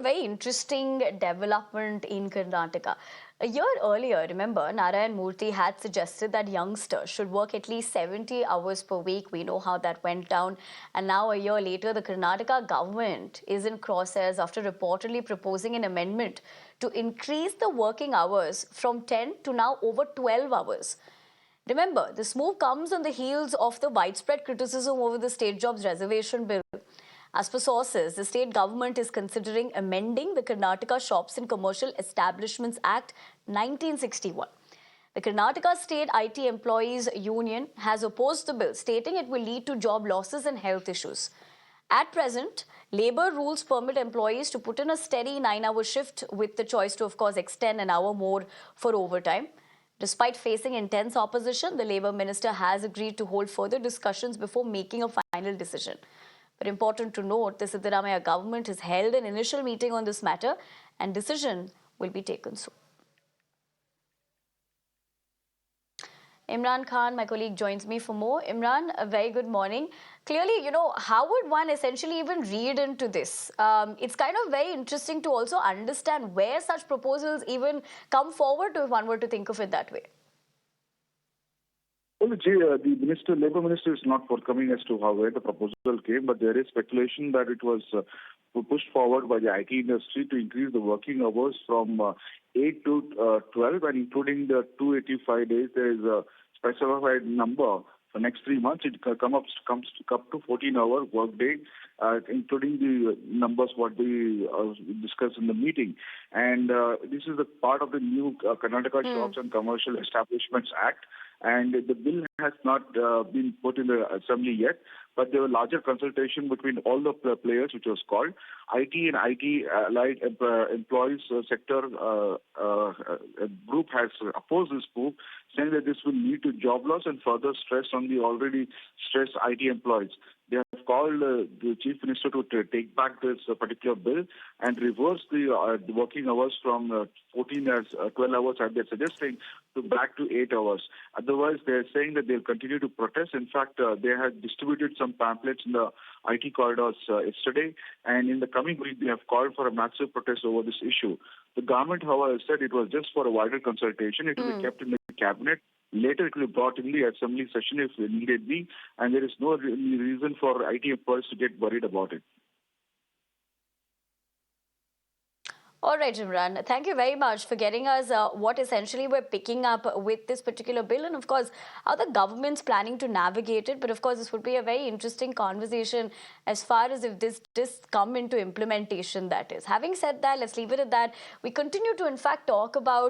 Very interesting development in Karnataka. A year earlier, remember, Narayan Murthy had suggested that youngsters should work at least 70 hours per week. We know how that went down. And now, a year later, the Karnataka government is in crosshairs after reportedly proposing an amendment to increase the working hours from 10 to now over 12 hours. Remember, this move comes on the heels of the widespread criticism over the state jobs reservation bill. As per sources, the state government is considering amending the Karnataka Shops and Commercial Establishments Act 1961. The Karnataka State IT Employees Union has opposed the bill, stating it will lead to job losses and health issues. At present, labor rules permit employees to put in a steady 9-hour shift with the choice to, of course, extend an hour more for overtime. Despite facing intense opposition, the Labour Minister has agreed to hold further discussions before making a final decision. But important to note, the Siddaramaiah government has held an initial meeting on this matter and decision will be taken soon. Imran Khan, my colleague, joins me for more. Imran, a very good morning. Clearly, how would one essentially even read into this? It's kind of very interesting to also understand where such proposals even come forward to if one were to think of it that way. Well, the Labour Minister is not forthcoming as to where the proposal came, but there is speculation that it was pushed forward by the IT industry to increase the working hours from 8 to 12, and including the 285 days, there is a specified number for next 3 months. It comes up to 14-hour workday, including the numbers what we discussed in the meeting. And this is a part of the new Karnataka Shops and Commercial Establishments Act. And the bill has not been put in the assembly yet, but there was larger consultation between all the players, which was called IT and IT allied employees sector group has opposed this move, saying that this will lead to job loss and further stress on the already stressed IT employees. They have called the Chief Minister to take back this particular bill and reverse the working hours from 14 as 12 hours, as they're suggesting, to back to 8 hours. Otherwise, they're saying that they'll continue to protest. In fact, they had distributed some pamphlets in the IT corridors yesterday, and in the coming week, they have called for a massive protest over this issue. The government, however, said it was just for a wider consultation. It will be kept in the cabinet. Later, it will be brought in the assembly session if needed be, and there is no reason for IT employees to get worried about it. All right, Imran. Thank you very much for getting us what essentially we're picking up with this particular bill and, of course, how the government's planning to navigate it. But, of course, this would be a very interesting conversation as far as if this come into implementation, that is. Having said that, let's leave it at that. We continue to, in fact, talk about